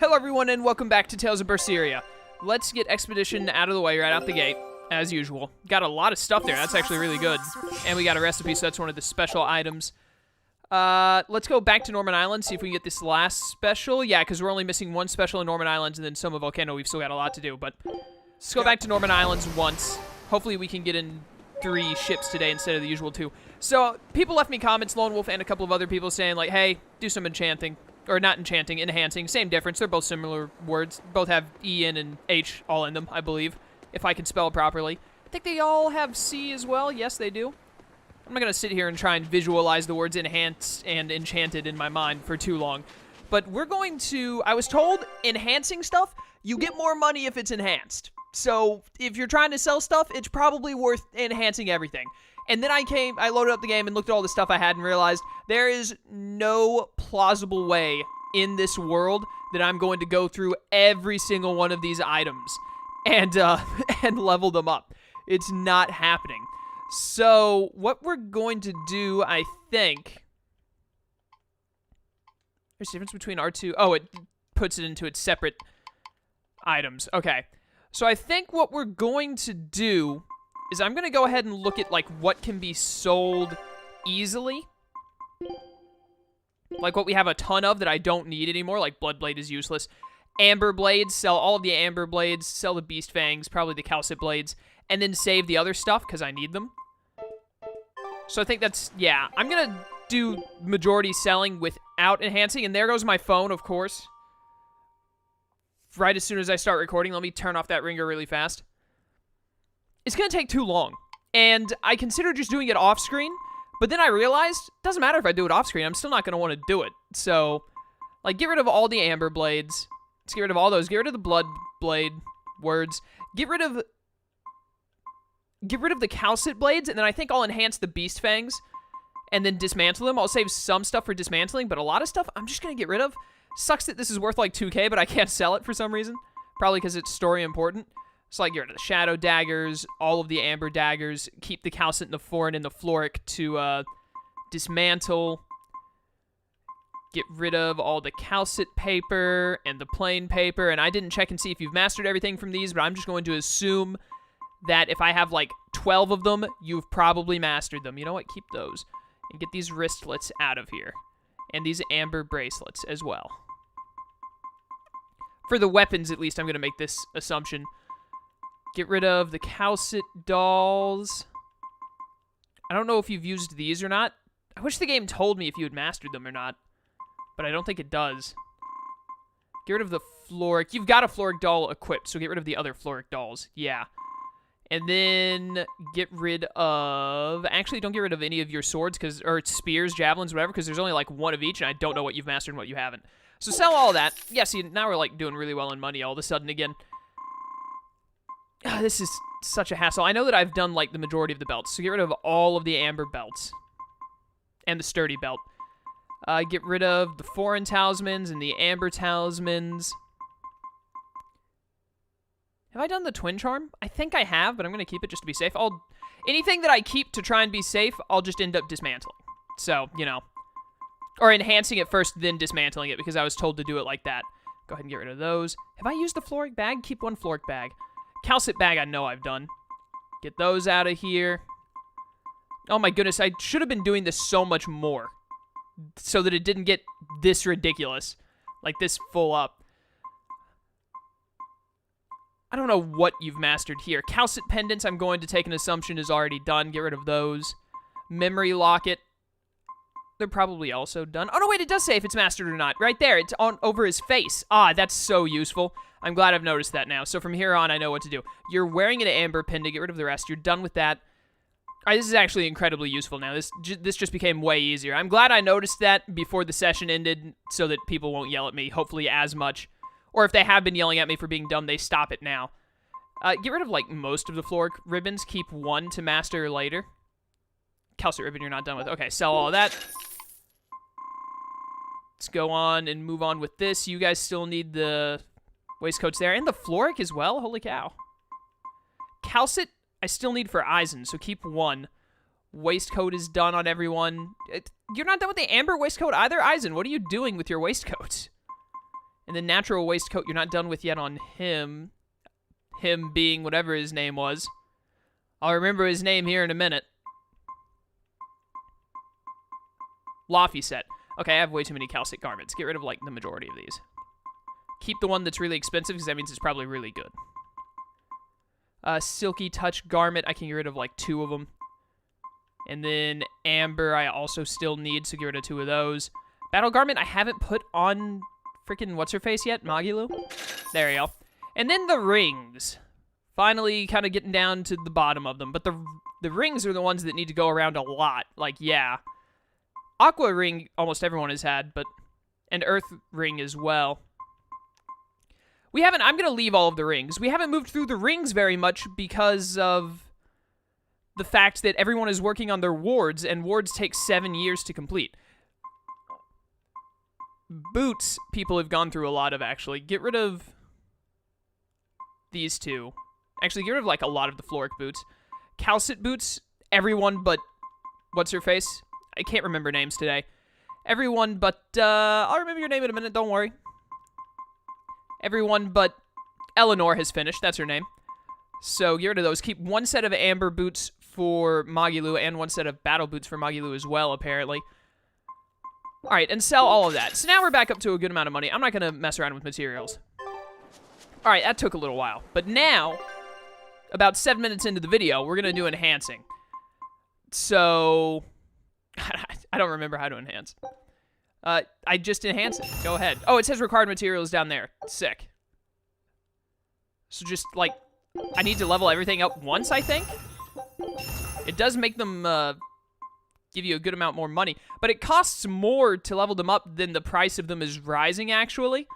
Hello everyone and welcome back to Tales of Berseria. Let's get Expedition out of the way right out the gate, as usual. Got a lot of stuff there, that's actually really good. And we got a recipe, so that's one of the special items. Let's go back to Norman Island, see if we can get this last special. Yeah, because we're only missing one special in Norman Islands and then Soma Volcano. We've still got a lot to do, but let's go back to Norman Islands once. Hopefully we can get in 3 ships today instead of the usual 2. So, people left me comments, Lone Wolf and a couple of other people saying like, hey, do some enchanting. Or not enchanting, enhancing. Same difference. They're both similar words. Both have E, N, and H all in them, I believe. If I can spell properly. I think they all have C as well. Yes, they do. I'm not going to sit here and try and visualize the words enhance and enchanted in my mind for too long. But we're going to... I was told enhancing stuff, you get more money if it's enhanced. So, if you're trying to sell stuff, it's probably worth enhancing everything. And then I loaded up the game and looked at all the stuff I had and realized there is no plausible way in this world that I'm going to go through every single one of these items and level them up. It's not happening. So, what we're going to do, I think... There's a difference between R2... Oh, it puts it into its separate items. Okay. So, I think what we're going to do... is I'm going to go ahead and look at, like, what can be sold easily. Like, what we have a ton of that I don't need anymore, like Bloodblade is useless. Amber Blades, sell all of the Amber Blades, sell the Beast Fangs, probably the Calcit Blades, and then save the other stuff, because I need them. So I think that's, yeah, I'm going to do majority selling without enhancing, and there goes my phone, of course. Right as soon as I start recording, let me turn off that ringer really fast. It's going to take too long, and I considered just doing it off-screen, but then I realized, it doesn't matter if I do it off-screen, I'm still not going to want to do it. So, like, get rid of all the Amber Blades. Let's get rid of all those. Get rid of the Blood Blade words. Get rid of the Calcit Blades, and then I think I'll enhance the Beast Fangs, and then dismantle them. I'll save some stuff for dismantling, but a lot of stuff I'm just going to get rid of. Sucks that this is worth, like, 2K, but I can't sell it for some reason. Probably because it's story important. So, like, get rid of the Shadow Daggers, all of the Amber Daggers, keep the Calcit and the Foreign and the Floric to dismantle. Get rid of all the Calcit paper and the plain paper. And I didn't check and see if you've mastered everything from these, but I'm just going to assume that if I have, like, 12 of them, you've probably mastered them. You know what? Keep those. And get these wristlets out of here. And these Amber bracelets as well. For the weapons, at least, I'm going to make this assumption. Get rid of the Calcit dolls. I don't know if you've used these or not. I wish the game told me if you had mastered them or not. But I don't think it does. Get rid of the Floric. You've got a Floric doll equipped, so get rid of the other Floric dolls. Yeah. And then get rid of... Actually, don't get rid of any of your swords, or spears, javelins, whatever, because there's only like one of each, and I don't know what you've mastered and what you haven't. So sell all that. Yeah, see, now we're like doing really well in money all of a sudden again. This is such a hassle. I know that I've done, like, the majority of the belts. So get rid of all of the Amber belts. And the Sturdy belt. Get rid of the Foreign talismans and the Amber talismans. Have I done the Twin Charm? I think I have, but I'm going to keep it just to be safe. Anything that I keep to try and be safe, I'll just end up dismantling. So, you know. Or enhancing it first, then dismantling it, because I was told to do it like that. Go ahead and get rid of those. Have I used the Floric bag? Keep one Floric bag. Calcit bag I know I've done. Get those out of here. Oh my goodness, I should have been doing this so much more. So that it didn't get this ridiculous. Like this full up. I don't know what you've mastered here. Calcit pendants I'm going to take an assumption is already done. Get rid of those. Memory locket. They're probably also done. Oh no wait, it does say if it's mastered or not. Right there, it's on over his face. Ah, that's so useful. I'm glad I've noticed that now. So from here on, I know what to do. You're wearing an Amber pin to get rid of the rest. You're done with that. This is actually incredibly useful now. This just became way easier. I'm glad I noticed that before the session ended so that people won't yell at me, hopefully as much. Or if they have been yelling at me for being dumb, they stop it now. Get rid of, like, most of the Floric ribbons. Keep one to master later. Calcit ribbon you're not done with. Okay, sell all of that. Let's go on and move on with this. You guys still need the... waistcoats there, and the Floric as well. Holy cow. Calcit, I still need for Eisen, so keep one. Waistcoat is done on everyone. You're not done with the Amber waistcoat either? Eisen, what are you doing with your waistcoat? And the natural waistcoat you're not done with yet on him. Him being whatever his name was. I'll remember his name here in a minute. Lofty set. Okay, I have way too many calcite garments. Get rid of, like, the majority of these. Keep the one that's really expensive, because that means it's probably really good. Silky touch garment. I can get rid of, like, 2 of them. And then amber I also still need, so get rid of 2 of those. Battle garment I haven't put on freaking what's-her-face yet? Magilu? There you go. And then the rings. Finally kind of getting down to the bottom of them. But the rings are the ones that need to go around a lot. Like, yeah. Aqua ring almost everyone has had, but... And earth ring as well. We haven't... I'm going to leave all of the rings. We haven't moved through the rings very much because of the fact that everyone is working on their wards, and wards take 7 years to complete. Boots, people have gone through a lot of, actually. Get rid of these 2. Actually, get rid of, like, a lot of the Floric boots. Calcite boots, everyone but... What's-her-face? I can't remember names today. Everyone but... I'll remember your name in a minute, don't worry. Everyone but Eleanor has finished. That's her name. So, get rid of those. Keep 1 set of amber boots for Magilu and 1 set of battle boots for Magilu as well, apparently. Alright, and sell all of that. So now we're back up to a good amount of money. I'm not going to mess around with materials. Alright, that took a little while. But now, about 7 minutes into the video, we're going to do enhancing. So, I don't remember how to enhance. I just enhance it. Go ahead. Oh, it says required materials down there. Sick. So just, like, I need to level everything up once, I think? It does make them, give you a good amount more money. But it costs more to level them up than the price of them is rising, actually.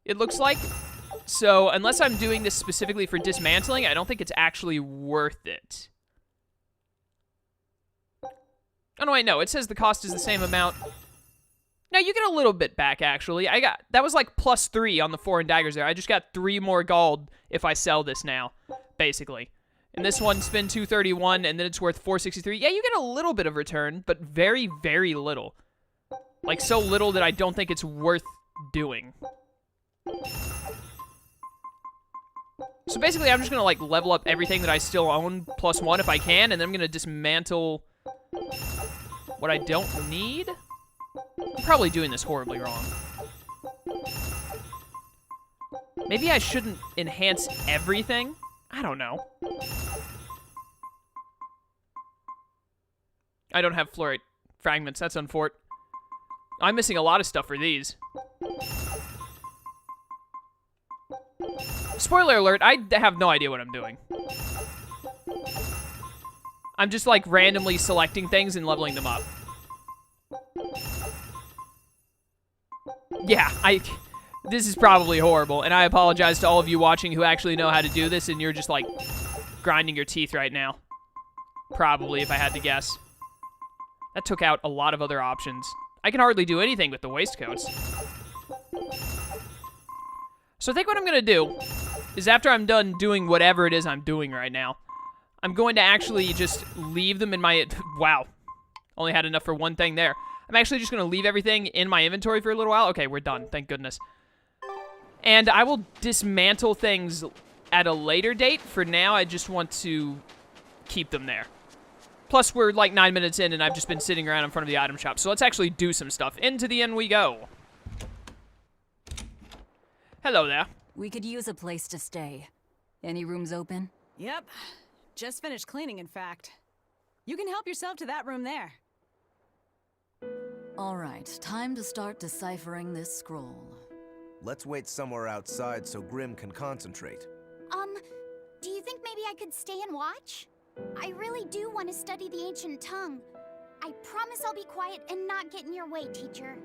It looks like. So, unless I'm doing this specifically for dismantling, I don't think it's actually worth it. Oh, no, wait, no. It says the cost is the same amount. Now, you get a little bit back, actually. That was like +3 on the foreign daggers there. I just got 3 more gold if I sell this now, basically. And this one, spend 231, and then it's worth 463. Yeah, you get a little bit of return, but very, very little. Like, so little that I don't think it's worth doing. So basically, I'm just going to, like, level up everything that I still own +1 if I can, and then I'm going to dismantle what I don't need. I'm probably doing this horribly wrong. Maybe I shouldn't enhance everything? I don't know. I don't have fluorite fragments. That's unfortunate. I'm missing a lot of stuff for these. Spoiler alert, I have no idea what I'm doing. I'm just, like, randomly selecting things and leveling them up. Yeah, this is probably horrible, and I apologize to all of you watching who actually know how to do this, and you're just, like, grinding your teeth right now. Probably, if I had to guess. That took out a lot of other options. I can hardly do anything with the waistcoats. So I think what I'm going to do is after I'm done doing whatever it is I'm doing right now, I'm going to actually just leave them in my... Wow. Only had enough for one thing there. I'm actually just going to leave everything in my inventory for a little while. Okay, we're done. Thank goodness. And I will dismantle things at a later date. For now, I just want to keep them there. Plus, we're like 9 minutes in, and I've just been sitting around in front of the item shop. So let's actually do some stuff. Into the inn we go. Hello there. We could use a place to stay. Any rooms open? Yep. Just finished cleaning, in fact. You can help yourself to that room there. All right, time to start deciphering this scroll. Let's wait somewhere outside so Grim can concentrate. Do you think maybe I could stay and watch? I really do want to study the ancient tongue. I promise I'll be quiet and not get in your way, teacher.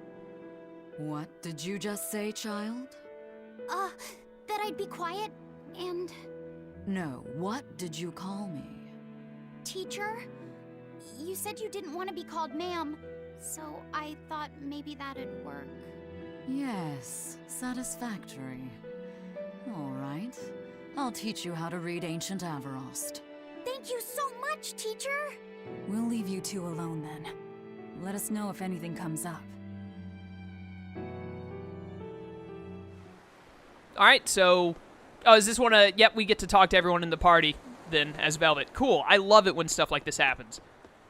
What did you just say, child? That I'd be quiet and... No, what did you call me? Teacher? You said you didn't want to be called ma'am, so I thought maybe that'd work. Yes, satisfactory. All right. I'll teach you how to read Ancient Avarost. Thank you so much, teacher! We'll leave you two alone then. Let us know if anything comes up. All right, so... Oh, is this one a... Yep, we get to talk to everyone in the party, then, as Velvet. Cool. I love it when stuff like this happens.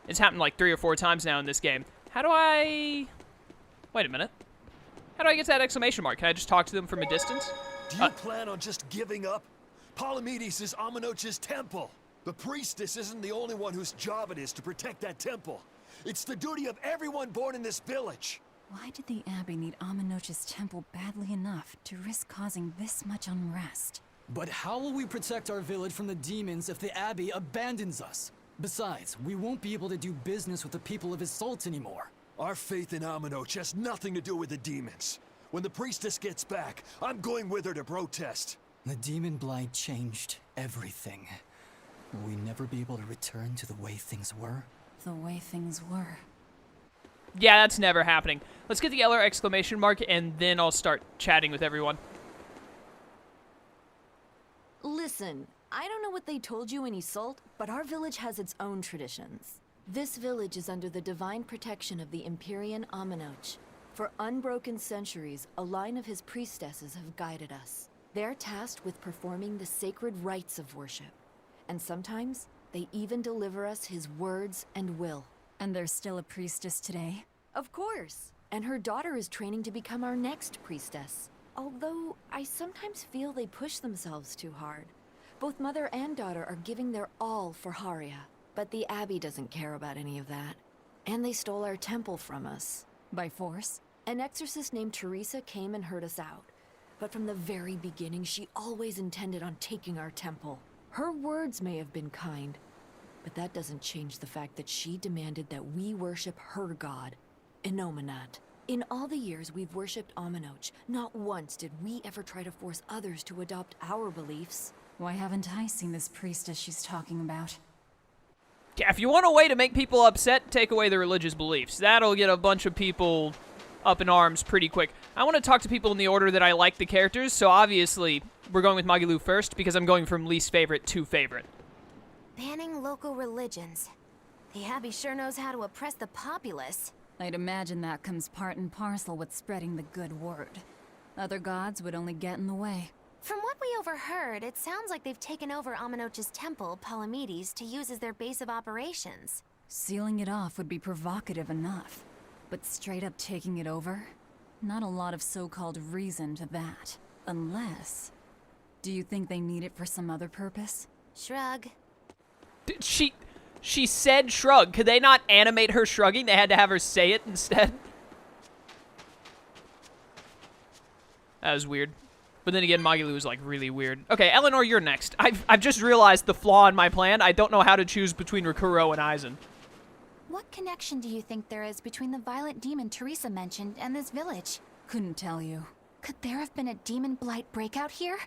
It's happened like 3 or 4 times now in this game. How do I... Wait a minute. How do I get to that exclamation mark? Can I just talk to them from a distance? Do you plan on just giving up? Palamedes is Aminoch's temple. The priestess isn't the only one whose job it is to protect that temple. It's the duty of everyone born in this village. Why did the Abbey need Aminoch's temple badly enough to risk causing this much unrest? But how will we protect our village from the demons if the Abbey abandons us? Besides, we won't be able to do business with the people of Isolt anymore. Our faith in Aminoch has nothing to do with the demons. When the priestess gets back, I'm going with her to protest. The Daemonblight changed everything. Will we never be able to return to the way things were? The way things were. Yeah, that's never happening. Let's get the yellow exclamation mark, and then I'll start chatting with everyone. Listen, I don't know what they told you in Isolt, but our village has its own traditions. This village is under the divine protection of the Empyrean Aminoch. For unbroken centuries, a line of his priestesses have guided us. They're tasked with performing the sacred rites of worship. And sometimes, they even deliver us his words and will. And there's still a priestess today? Of course. And her daughter is training to become our next priestess. Although, I sometimes feel they push themselves too hard. Both mother and daughter are giving their all for Haria. But the Abbey doesn't care about any of that. And they stole our temple from us. By force? An exorcist named Teresa came and heard us out. But from the very beginning, she always intended on taking our temple. Her words may have been kind, but that doesn't change the fact that she demanded that we worship her god, Innominat. In all the years we've worshipped Aminoch, not once did we ever try to force others to adopt our beliefs. Why haven't I seen this priestess she's talking about? Yeah, if you want a way to make people upset, take away their religious beliefs. That'll get a bunch of people up in arms pretty quick. I want to talk to people in the order that I like the characters, so obviously we're going with Magilu first because I'm going from least favorite to favorite. Banning local religions. The Abbey sure knows how to oppress the populace. I'd imagine that comes part and parcel with spreading the good word. Other gods would only get in the way. From what we overheard, it sounds like they've taken over Aminoch's temple, Palamedes, to use as their base of operations. Sealing it off would be provocative enough. But straight up taking it over? Not a lot of so-called reason to that. Unless... Do you think they need it for some other purpose? Shrug. She said shrug. Could they not animate her shrugging? They had to have her say it instead? That was weird. But then again, Magilu is like really weird. Okay, Eleanor, you're next. I've just realized the flaw in my plan. I don't know how to choose between Rakuro and Aizen. What connection do you think there is between the violent demon Teresa mentioned and this village? Couldn't tell you. Could there have been a Daemonblight breakout here?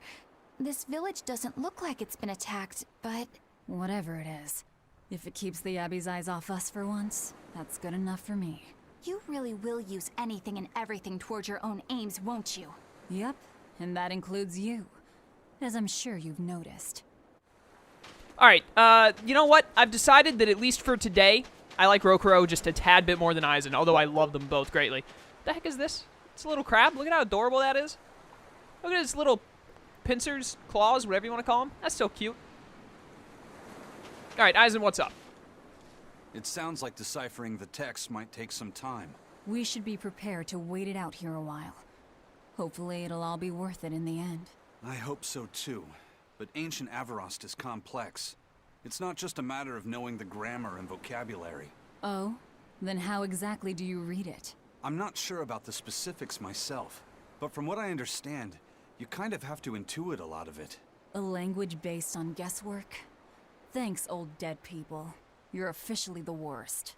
This village doesn't look like it's been attacked, but... Whatever it is. If it keeps the Abbey's eyes off us for once, that's good enough for me. You really will use anything and everything towards your own aims, won't you? Yep, and that includes you. As I'm sure you've noticed. Alright, you know what? I've decided that at least for today, I like Rokuro just a tad bit more than Aizen, although I love them both greatly. The heck is this? It's a little crab. Look at how adorable that is. Look at his little pincers, claws, whatever you want to call them. That's so cute. Alright, Aizen, what's up? It sounds like deciphering the text might take some time. We should be prepared to wait it out here a while. Hopefully it'll all be worth it in the end. I hope so too. But ancient Avarost is complex. It's not just a matter of knowing the grammar and vocabulary. Oh? Then how exactly do you read it? I'm not sure about the specifics myself, but from what I understand, you kind of have to intuit a lot of it. A language based on guesswork? Thanks, old dead people. You're officially the worst.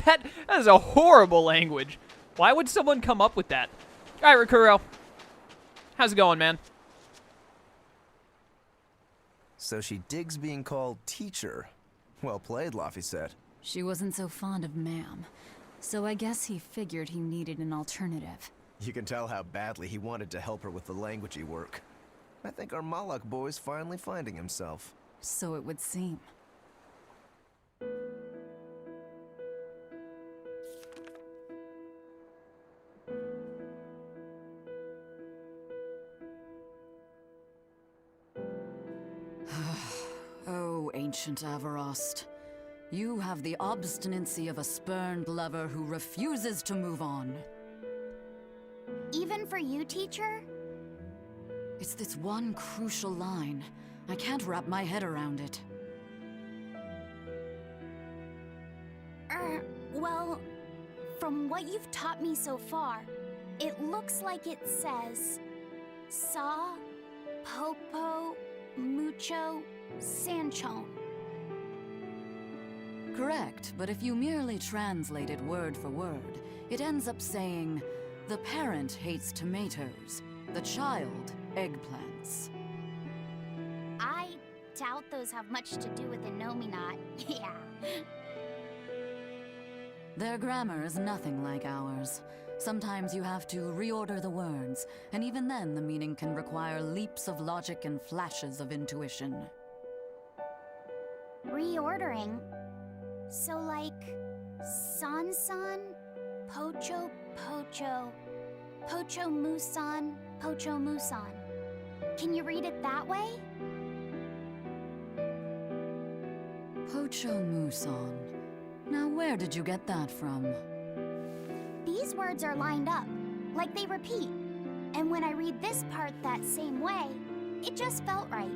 That is a horrible language. Why would someone come up with that? Alright, Rakuro. How's it going, man? So she digs being called teacher. Well played, Laphicet. She wasn't so fond of ma'am, so I guess he figured he needed an alternative. You can tell how badly he wanted to help her with the languagey work. I think our Malak boy's finally finding himself. So it would seem. Ancient Averost. You have the obstinacy of a spurned lover who refuses to move on. Even for you, teacher? It's this one crucial line. I can't wrap my head around it. Well, from what you've taught me so far, it looks like it says Sa, Popo, Mucho, Sanchon. Correct, but if you merely translate it word for word, it ends up saying, the parent hates tomatoes, the child eggplants. I doubt those have much to do with Innominat. Yeah. Their grammar is nothing like ours. Sometimes you have to reorder the words, and even then the meaning can require leaps of logic and flashes of intuition. Reordering? So like, San-san, Pocho Pocho, Pocho Musan, Pocho Musan. Can you read it that way? Pocho Muson. Now where did you get that from? These words are lined up, like they repeat. And when I read this part that same way, it just felt right.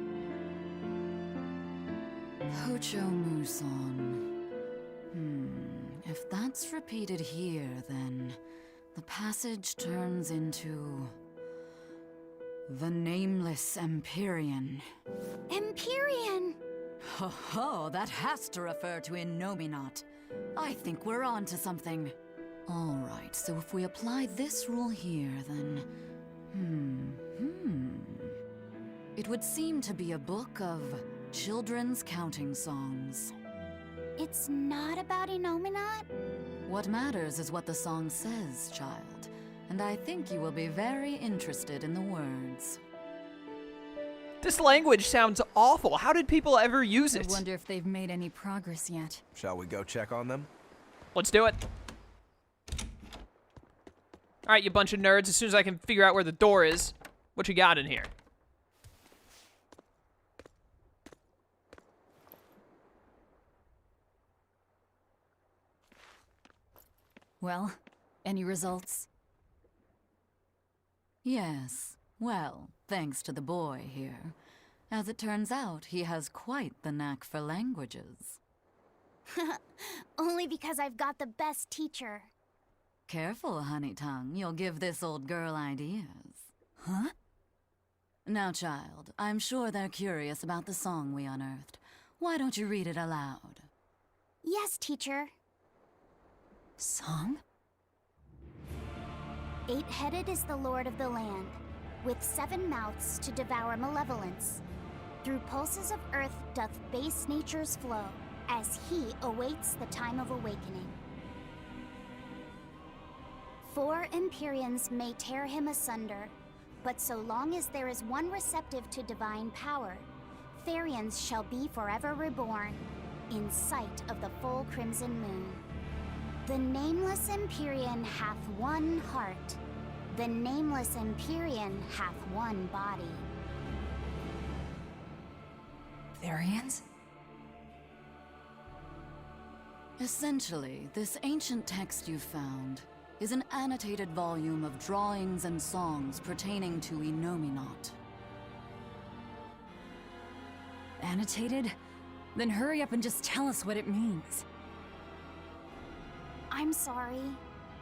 Pocho Muson. If that's repeated here, then the passage turns into the Nameless Empyrean. Empyrean! Ho ho, that has to refer to Innominat. I think we're on to something. Alright, so if we apply this rule here, then... It would seem to be a book of children's counting songs. It's not about Innominat? What matters is what the song says, child. And I think you will be very interested in the words. This language sounds awful. How did people ever use it? I wonder if they've made any progress yet. Shall we go check on them? Let's do it. All right, you bunch of nerds. As soon as I can figure out where the door is, what you got in here? Well, any results? Yes. Well, thanks to the boy here. As it turns out, he has quite the knack for languages. Only because I've got the best teacher. Careful, honey tongue. You'll give this old girl ideas. Huh? Now, child, I'm sure they're curious about the song we unearthed. Why don't you read it aloud? Yes, teacher. Song? 8-headed is the lord of the land, with 7 mouths to devour malevolence. Through pulses of earth doth base nature's flow, as he awaits the time of awakening. 4 Empyreans may tear him asunder, but so long as there is one receptive to divine power, Therians shall be forever reborn, in sight of the full crimson moon. The nameless Empyrean hath one heart. The nameless Empyrean hath one body. Therians? Essentially, this ancient text you found is an annotated volume of drawings and songs pertaining to Innominat. Annotated? Then hurry up and just tell us what it means. I'm sorry.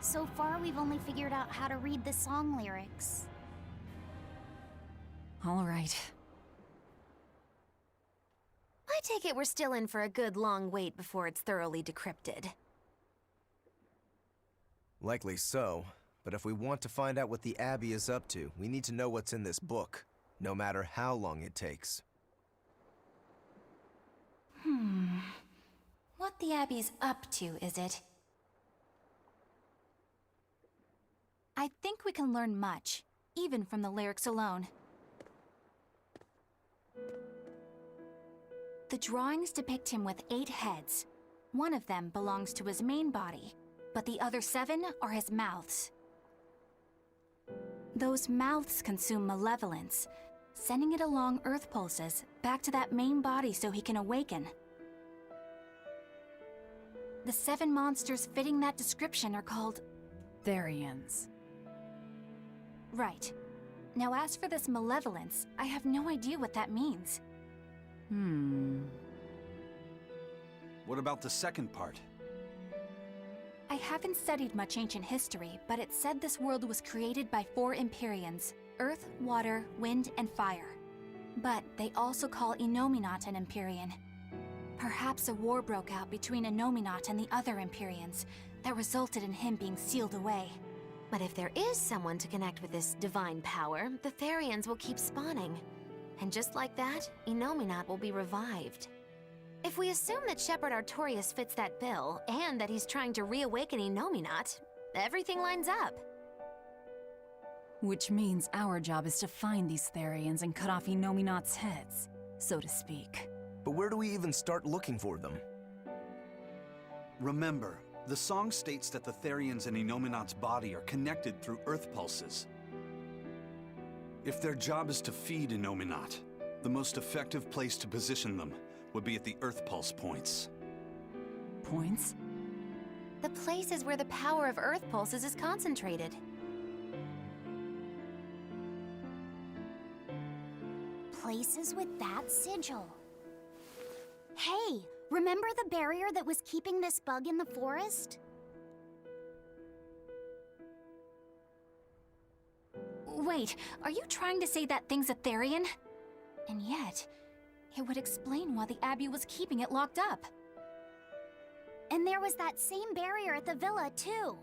So far, we've only figured out how to read the song lyrics. All right. I take it we're still in for a good long wait before it's thoroughly decrypted. Likely so, but if we want to find out what the Abbey is up to, we need to know what's in this book, no matter how long it takes. What the Abbey's up to, is it? I think we can learn much, even from the lyrics alone. The drawings depict him with 8 heads. One of them belongs to his main body, but the other 7 are his mouths. Those mouths consume malevolence, sending it along Earth pulses back to that main body so he can awaken. The 7 monsters fitting that description are called... Therians. Right. Now as for this malevolence, I have no idea what that means. What about the second part? I haven't studied much ancient history, but it said this world was created by 4 Empyreans: Earth, Water, Wind, and Fire. But they also call Innominat an Empyrean. Perhaps a war broke out between Innominat and the other Empyreans that resulted in him being sealed away. But if there is someone to connect with this divine power, the Therians will keep spawning. And just like that, Innominat will be revived. If we assume that Shepherd Artorius fits that bill, and that he's trying to reawaken Innominat, everything lines up. Which means our job is to find these Therians and cut off Innominat's heads, so to speak. But where do we even start looking for them? Remember, the song states that the Therians in Innominat's body are connected through Earth pulses. If their job is to feed Innominat, the most effective place to position them would be at the Earth pulse points. Points? The places where the power of Earth pulses is concentrated. Places with that sigil. Hey, remember the barrier that was keeping this bug in the forest? Wait, are you trying to say that thing's a Therian? And yet, it would explain why the Abbey was keeping it locked up. And there was that same barrier at the villa, too.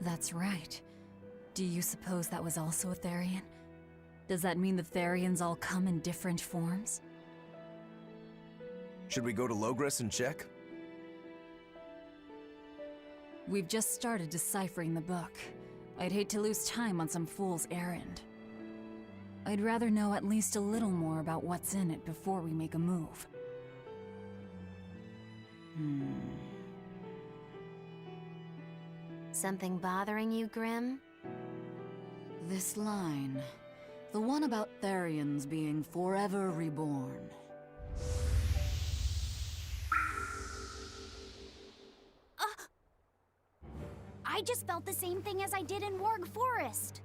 That's right. Do you suppose that was also a Therian? Does that mean the Therians all come in different forms? Should we go to Logres and check? We've just started deciphering the book. I'd hate to lose time on some fool's errand. I'd rather know at least a little more about what's in it before we make a move. Something bothering you, Grim? This line. The one about Therians being forever reborn. I just felt the same thing as I did in Warg Forest.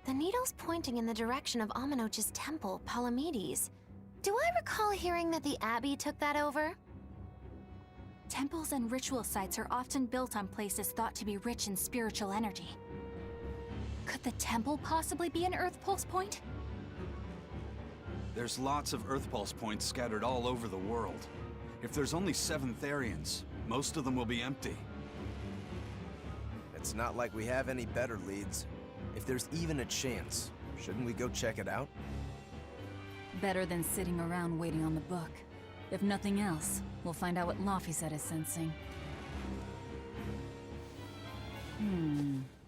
The needle's pointing in the direction of Aminoch's temple, Palamedes. Do I recall hearing that the Abbey took that over? Temples and ritual sites are often built on places thought to be rich in spiritual energy. Could the temple possibly be an Earth Pulse point? There's lots of Earth pulse points scattered all over the world. If there's only 7 Therians, most of them will be empty. It's not like we have any better leads. If there's even a chance, shouldn't we go check it out? Better than sitting around waiting on the book. If nothing else, we'll find out what Laphicet is sensing.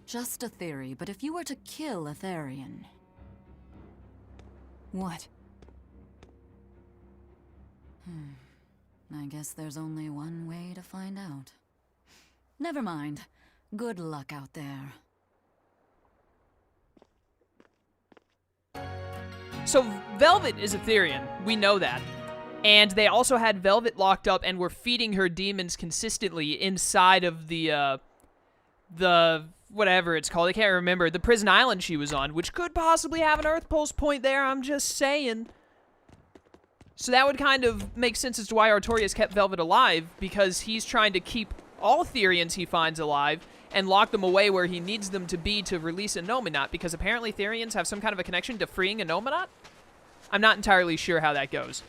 Just a theory, but if you were to kill a Therian... What? I guess there's only one way to find out. Never mind. Good luck out there. So Velvet is a Therian. We know that. And they also had Velvet locked up and were feeding her demons consistently inside of the whatever it's called. I can't remember. The prison island she was on, which could possibly have an Earth Pulse point there. I'm just saying. So that would kind of make sense as to why Artorius kept Velvet alive, because he's trying to keep all Therians he finds alive and lock them away where he needs them to be to release Innominat, because apparently Therians have some kind of a connection to freeing Innominat? I'm not entirely sure how that goes.